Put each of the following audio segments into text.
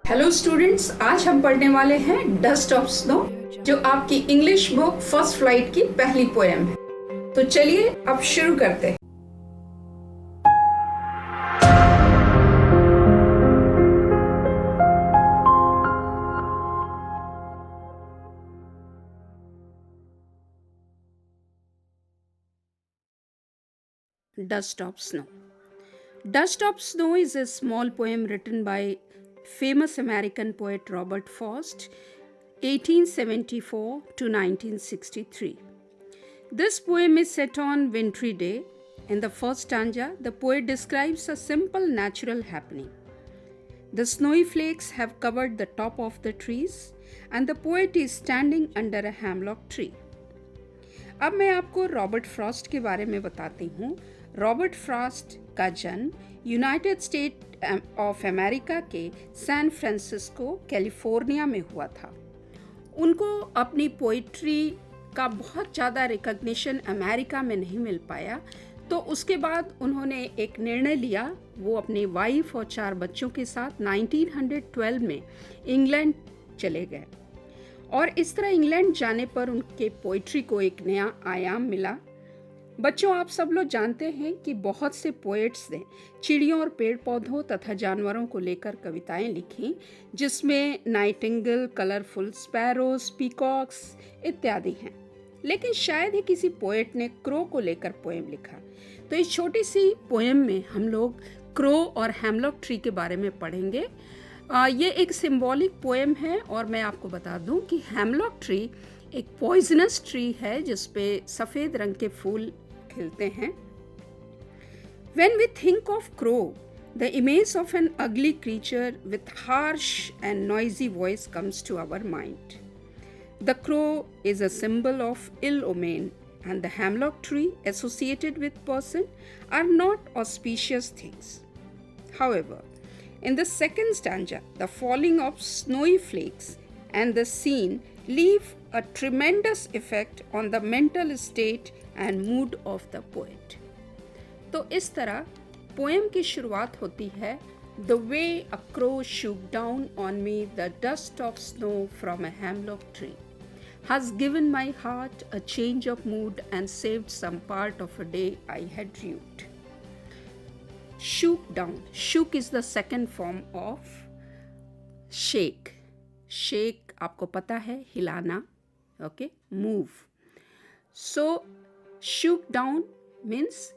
Hello students, आज हम पढ़ने वाले हैं डस्ट ऑफ स्नो, जो आपकी इंग्लिश बुक फर्स्ट फ्लाइट की पहली पोएम है। तो चलिए अब शुरू करते हैं। Dust of Snow. Dust of Snow is a small poem written by famous American poet Robert Frost, 1874 to 1963. This poem is set on wintry day. In the first stanza, the poet describes a simple natural happening. The snowy flakes have covered the top of the trees, and the poet is standing under a hemlock tree. अब मैं आपको Robert Frost के बारे में बताती हूँ। Robert Frost का जन्म यूनाइटेड स्टेट ऑफ अमेरिका के सैन फ्रांसिस्को, कैलिफोर्निया में हुआ था। उनको अपनी पोइट्री का बहुत ज़्यादा रिकग्निशन अमेरिका में नहीं मिल पाया, तो उसके बाद उन्होंने एक निर्णय लिया। वो अपनी वाइफ और 4 बच्चों के साथ 1912 में इंग्लैंड चले गए, और इस तरह इंग्लैंड जाने पर उनके पोइट्री को एक नया आयाम मिला। बच्चों, आप सब लोग जानते हैं कि बहुत से पोएट्स ने चिड़ियों और पेड़ पौधों तथा जानवरों को लेकर कविताएं लिखी, जिसमें नाइटिंगेल, कलरफुल स्पैरोज, पीकॉक्स इत्यादि हैं। लेकिन शायद ही किसी पोएट ने क्रो को लेकर पोएम लिखा। तो इस छोटी सी पोएम में हम लोग क्रो और हेमलॉक ट्री के बारे में पढ़ेंगे। ये एक सिंबॉलिक पोएम है, और मैं आपको बता दूं कि हेमलॉक ट्री एक पॉइजनस ट्री है जिसपे सफ़ेद रंग के फूल खिलते हैं। When we think of crow, the image of an ugly creature with harsh and noisy voice comes to our mind. The crow is a symbol of ill omen, and the hemlock tree associated with person are not auspicious things. However, in the second stanza, the falling of snowy flakes and the scene leave a tremendous effect on the mental state and mood of the poet. तो इस तरह poem की शुरुआत होती है। The way a crow shook down on me the dust of snow from a hemlock tree has given my heart a change of mood and saved some part of a day I had rued. Shook down. Shook is the second form of shake. Shake आपको पता है, हिलाना, okay? Move. So shook down means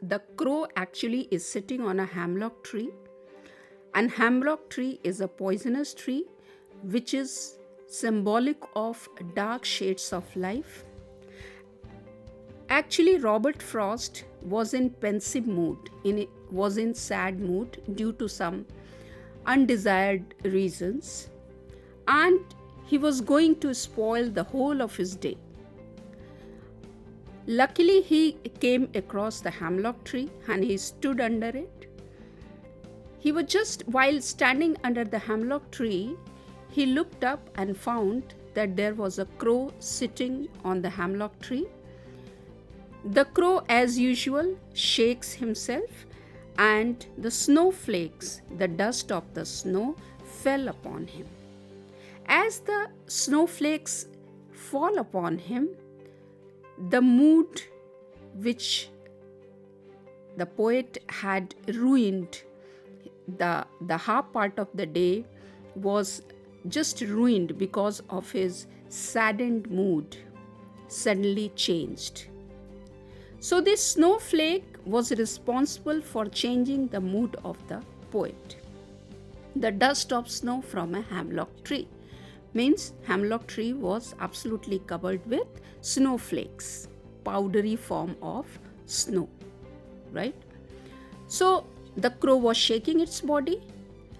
the crow actually is sitting on a hemlock tree, and hemlock tree is a poisonous tree which is symbolic of dark shades of life. Actually, Robert Frost was in pensive mood, was in sad mood due to some undesired reasons, and he was going to spoil the whole of his day. Luckily, he came across the hemlock tree and he stood under it. He was just while standing under the hemlock tree, he looked up and found that there was a crow sitting on the hemlock tree. The crow, as usual, shakes himself, and the snowflakes, the dust of the snow, fell upon him. As the snowflakes fall upon him, the mood which the poet had ruined, the half part of the day was just ruined because of his saddened mood, suddenly changed. So this snowflake was responsible for changing the mood of the poet. The dust of snow from a hemlock tree means hemlock tree was absolutely covered with snowflakes, powdery form of snow, right? So the crow was shaking its body,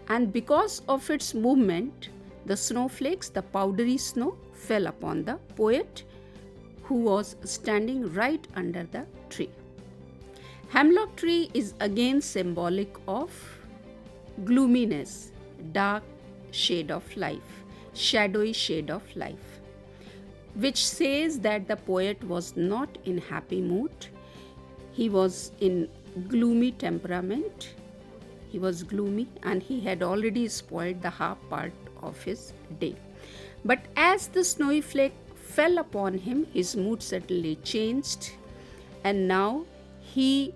and because of its movement, the snowflakes, the powdery snow, fell upon the poet, who was standing right under the tree. Hemlock tree is again symbolic of gloominess, dark shade of life, shadowy shade of life, which says that the poet was not in happy mood. He was in gloomy temperament. He was gloomy and he had already spoiled the half part of his day. But as the snowy flake fell upon him, his mood suddenly changed, and now he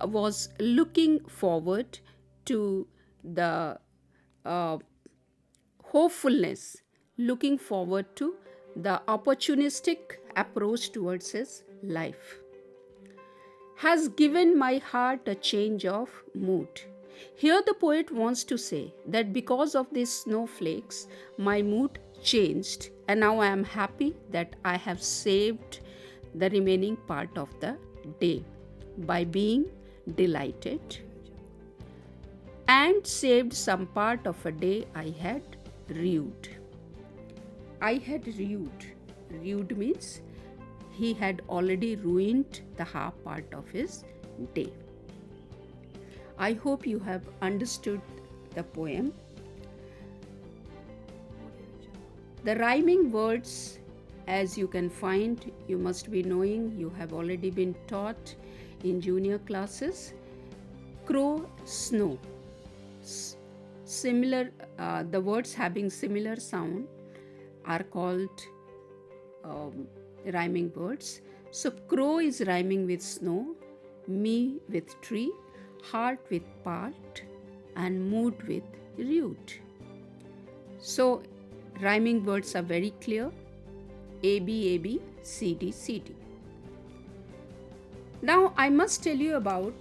was looking forward to the hopefulness, looking forward to the opportunistic approach towards his life. Has given my heart a change of mood. Here the poet wants to say that because of these snowflakes, my mood changed, and now I am happy that I have saved the remaining part of the day by being delighted and saved some part of a day I had rued. I had rued. Rued means he had already ruined the half part of his day. I hope you have understood the poem. The rhyming words, as you can find, you must be knowing, you have already been taught in junior classes. Crow, snow. Similar, the words having similar sound are called rhyming words. So crow is rhyming with snow, me with tree, heart with part, and mood with rude. So rhyming words are very clear. A, B, A, B, C, D, C, D. Now I must tell you about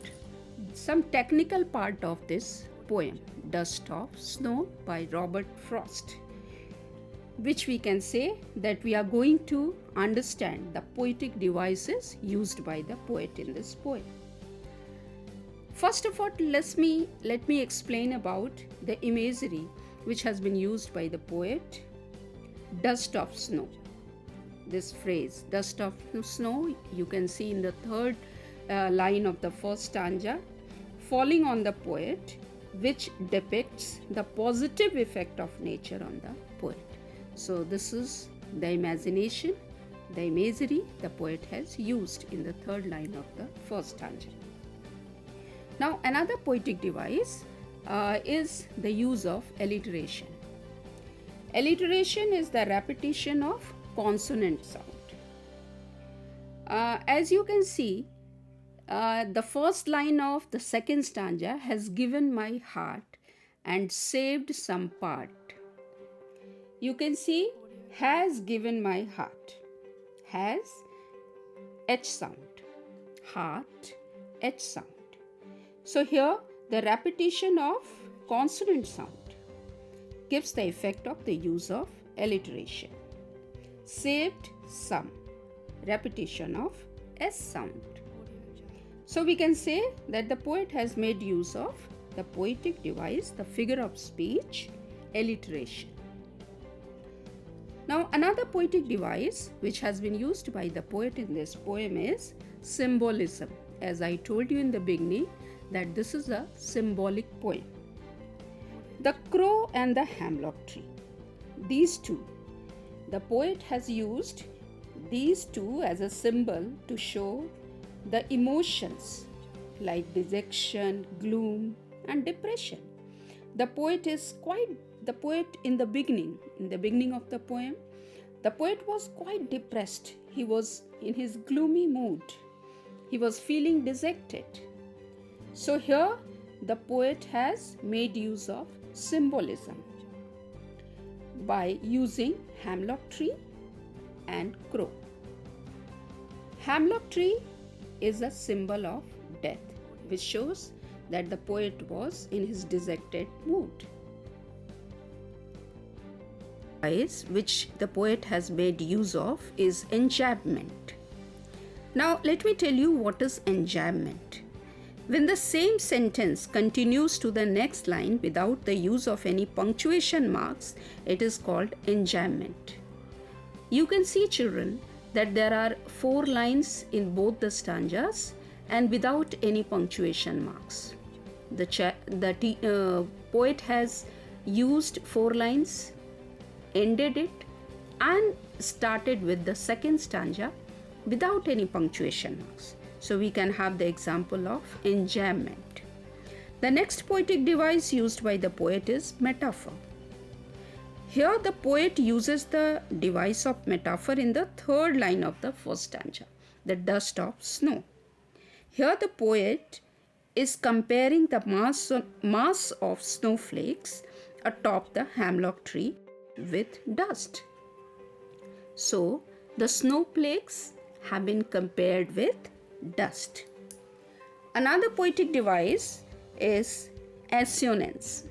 some technical part of this poem, Dust of Snow by Robert Frost, which we can say that we are going to understand the poetic devices used by the poet in this poem. First of all, let me explain about the imagery which has been used by the poet. Dust of snow. This phrase, dust of snow, you can see in the third line of the first stanza, falling on the poet, which depicts the positive effect of nature on the poet. So this is the imagination, the imagery the poet has used in the third line of the first stanza. Now another poetic device is the use of alliteration. Alliteration is the repetition of consonant sound. As you can see, the first line of the second stanza has given my heart and saved some part. You can see has given my heart. Has, H sound. Heart, H sound. So here the repetition of consonant sound gives the effect of the use of alliteration. Saved some, repetition of S sound. So we can say that the poet has made use of the poetic device, the figure of speech, alliteration. Now another poetic device which has been used by the poet in this poem is symbolism. As I told you in the beginning that this is a symbolic poem. The crow and the hemlock tree. These two. The poet has used these two as a symbol to show the emotions like dejection, gloom, and depression. The poet in the beginning of the poem, the poet was quite depressed. He was in his gloomy mood. He was feeling dejected. So here the poet has made use of symbolism by using hemlock tree and crow. Hemlock tree is a symbol of death, which shows that the poet was in his dejected mood. Which the poet has made use of is enjambment. Now let me tell you what is enjambment. When the same sentence continues to the next line without the use of any punctuation marks, it is called enjambment. You can see, children, that there are 4 lines in both the stanzas and without any punctuation marks. The poet has used 4 lines, ended it, and started with the second stanza without any punctuation marks. So we can have the example of enjambment. The next poetic device used by the poet is metaphor. Here the poet uses the device of metaphor in the third line of the first stanza, the dust of snow. Here the poet is comparing the mass of snowflakes atop the hemlock tree with dust. So the snowflakes have been compared with dust. Another poetic device is assonance.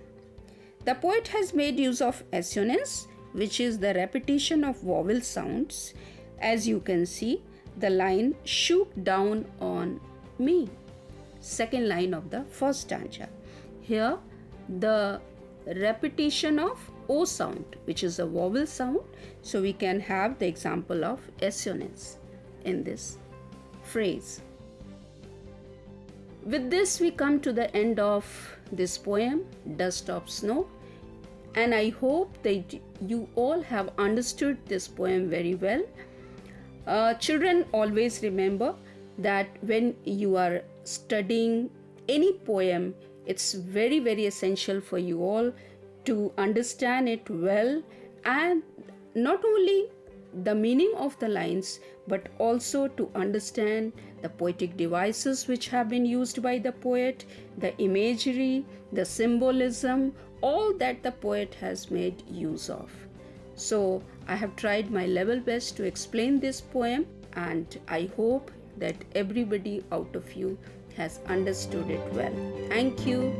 The poet has made use of assonance, which is the repetition of vowel sounds. As you can see, the line shook down on me, second line of the first stanza. Here, the repetition of O sound, which is a vowel sound, so we can have the example of assonance in this phrase. With this, we come to the end of this poem, Dust of Snow, and I hope that you all have understood this poem very well. Children, always remember that when you are studying any poem, it's very, very essential for you all to understand it well, and not only the meaning of the lines, but also to understand the poetic devices which have been used by the poet, the imagery, the symbolism, all that the poet has made use of. So I have tried my level best to explain this poem, and I hope that everybody out of you has understood it well. Thank you.